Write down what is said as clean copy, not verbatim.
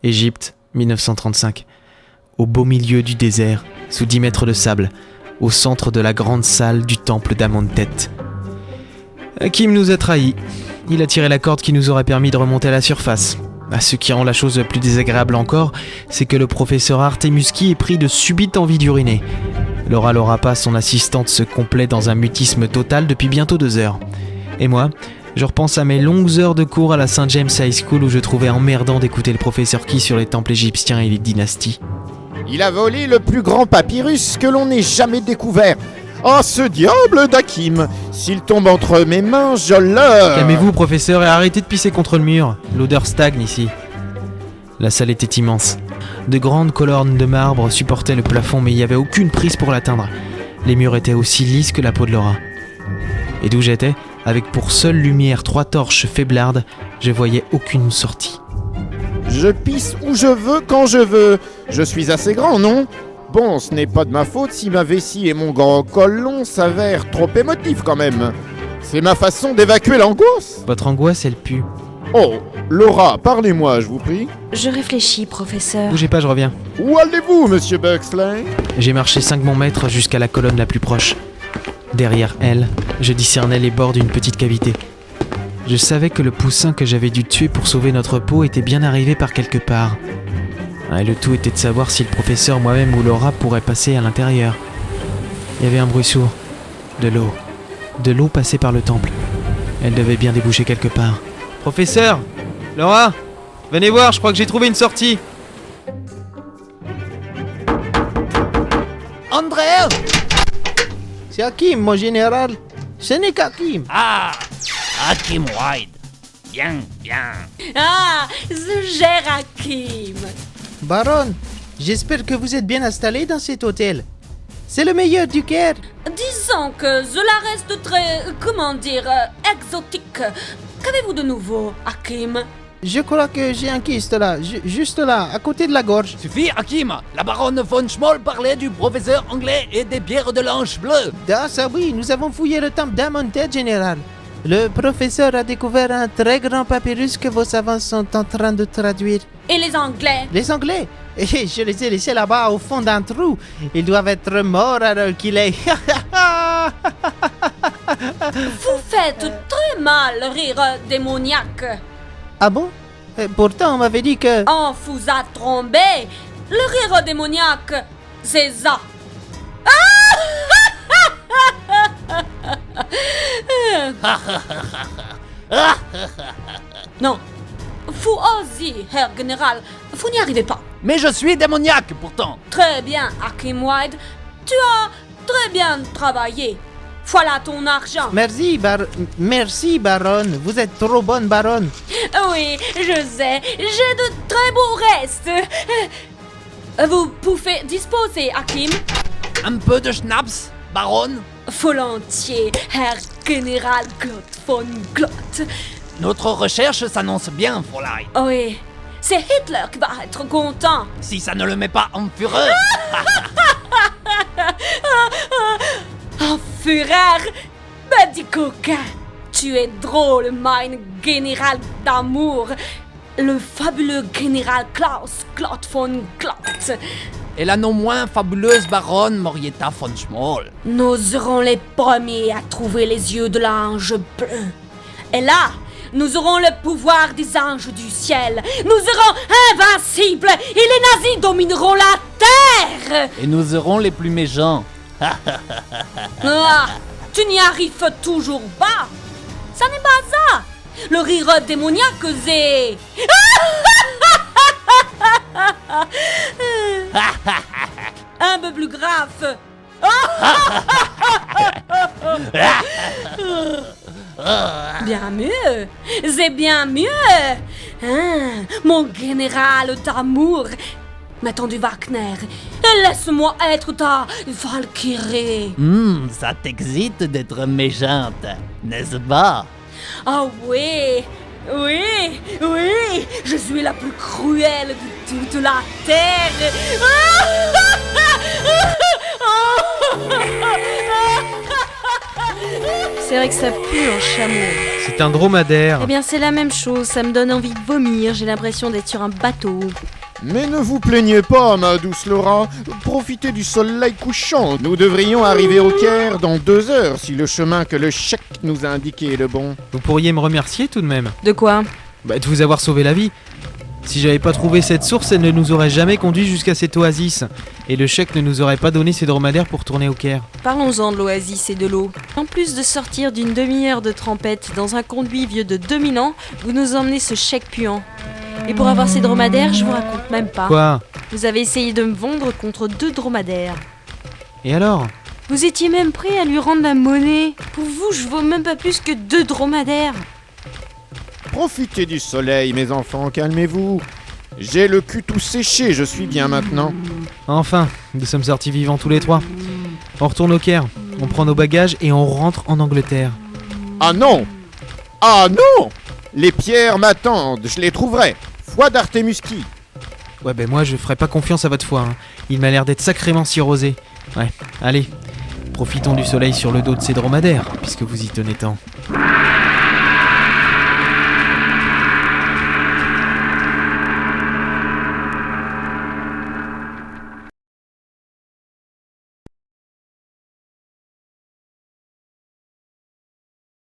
Égypte, 1935. Au beau milieu du désert, sous 10 mètres de sable, au centre de la grande salle du temple d'Amentet. Hakim nous a trahis. Il a tiré la corde qui nous aurait permis de remonter à la surface. Ce qui rend la chose plus désagréable encore, c'est que le professeur Artemuski est pris de subite envie d'uriner. Laura Lorapa, son assistante, se complaît dans un mutisme total depuis bientôt 2 heures. Et moi, je repense à mes longues heures de cours à la St. James High School où je trouvais emmerdant d'écouter le professeur Key sur les temples égyptiens et les dynasties. Il a volé le plus grand papyrus que l'on ait jamais découvert. Oh, ce diable d'Hakim! S'il tombe entre mes mains, je le... Calmez-vous, professeur, et arrêtez de pisser contre le mur. L'odeur stagne ici. La salle était immense. De grandes colonnes de marbre supportaient le plafond, mais il n'y avait aucune prise pour l'atteindre. Les murs étaient aussi lisses que la peau de Laura. Et d'où j'étais, avec pour seule lumière 3 torches faiblardes, je voyais aucune sortie. Je pisse où je veux, quand je veux. Je suis assez grand, non? Bon, ce n'est pas de ma faute si ma vessie et mon grand col long s'avèrent trop émotifs quand même. C'est ma façon d'évacuer l'angoisse. Votre angoisse, elle pue. Oh, Laura, parlez-moi, je vous prie. Je réfléchis, professeur. Bougez pas, je reviens. Où allez-vous, monsieur Buxley? J'ai marché 5 bons mètres jusqu'à la colonne la plus proche. Derrière elle, je discernais les bords d'une petite cavité. Je savais que le poussin que j'avais dû tuer pour sauver notre peau était bien arrivé par quelque part. Et le tout était de savoir si le professeur, moi-même ou Laura pourraient passer à l'intérieur. Il y avait un bruit sourd. De l'eau. De l'eau passée par le temple. Elle devait bien déboucher quelque part. Professeur! Laura! Venez voir, je crois que j'ai trouvé une sortie. André! C'est Hakim, mon général. Ce n'est qu'Hakim. Ah, Hakim White. Bien, bien. Ah, ce gère Hakim. Baron, j'espère que vous êtes bien installé dans cet hôtel. C'est le meilleur du Caire. Disons que cela reste très, exotique. Qu'avez-vous de nouveau, Hakim? Je crois que j'ai un kyste là, juste là, à côté de la gorge. Suffit, Hakim. La baronne von Schmoll parlait du professeur anglais et des pierres de l'ange bleu. Ah ça oui, nous avons fouillé le temple d'Amentet, général. Le professeur a découvert un très grand papyrus que vos savants sont en train de traduire. Et les Anglais? Les Anglais? Et je les ai laissés là-bas au fond d'un trou. Ils doivent être morts alors qu'il est... Vous faites très mal rire démoniaque. Ah bon? Pourtant on m'avait dit que... On vous a trompé. Le rire démoniaque, c'est ça. Non, vous aussi, Herr Général, vous n'y arrivez pas. Mais je suis démoniaque, pourtant. Très bien, Hakim White, tu as très bien travaillé. Voilà ton argent. Merci, baronne. Vous êtes trop bonne, baronne. Oui, je sais, j'ai de très beaux restes. Vous pouvez disposer, Hakim. Un peu de schnapps, baronne. Volontiers, Herr Général Glott von Glott. Notre recherche s'annonce bien, Fräulein. Oui, c'est Hitler qui va être content. Si ça ne le met pas en fureur. Oh, Führer, petit coquin, tu es drôle, mein Général d'amour, le fabuleux général Klaus Glott von Glott. Et la non moins fabuleuse baronne Morietta von Schmoll. Nous serons les premiers à trouver les yeux de l'ange bleu. Et là, nous aurons le pouvoir des anges du ciel. Nous serons invincibles et les nazis domineront la terre. Et nous serons les plus méchants. Ah, tu n'y arrives toujours pas. Ça n'est pas ça. Le rire démoniaque, c'est... Un peu plus grave. Bien mieux. C'est bien mieux. Hein, mon général d'amour. Mettons du Wagner. Laisse-moi être ta Valkyrie. Ça t'excite d'être méchante, n'est-ce pas? Ah oui, oui, oui, je suis la plus cruelle de toute la terre. C'est vrai que ça pue un chameau. C'est un dromadaire. Eh bien c'est la même chose, ça me donne envie de vomir, j'ai l'impression d'être sur un bateau. Mais ne vous plaignez pas, ma douce Laura. Profitez du soleil couchant. Nous devrions arriver au Caire dans 2 heures si le chemin que le cheikh nous a indiqué est le bon. Vous pourriez me remercier tout de même. De quoi? De vous avoir sauvé la vie. Si j'avais pas trouvé cette source, elle ne nous aurait jamais conduit jusqu'à cette oasis. Et le cheikh ne nous aurait pas donné ses dromadaires pour tourner au Caire. Parlons-en de l'oasis et de l'eau. En plus de sortir d'une demi-heure de trempette dans un conduit vieux de 2000 ans, vous nous emmenez ce cheikh puant. Et pour avoir ces dromadaires, je vous raconte même pas. Quoi? Vous avez essayé de me vendre contre 2 dromadaires. Et alors? Vous étiez même prêt à lui rendre la monnaie. Pour vous, je vaux même pas plus que 2 dromadaires. Profitez du soleil, mes enfants, calmez-vous. J'ai le cul tout séché, je suis bien maintenant. Enfin, nous sommes sortis vivants tous les 3. On retourne au Caire, on prend nos bagages et on rentre en Angleterre. Ah non! Ah non! Les pierres m'attendent, je les trouverai. Foi d'Artémusqui. Ouais, moi je ferai pas confiance à votre foi. Hein. Il m'a l'air d'être sacrément cirrhosé. Ouais, allez, profitons du soleil sur le dos de ces dromadaires, puisque vous y tenez tant.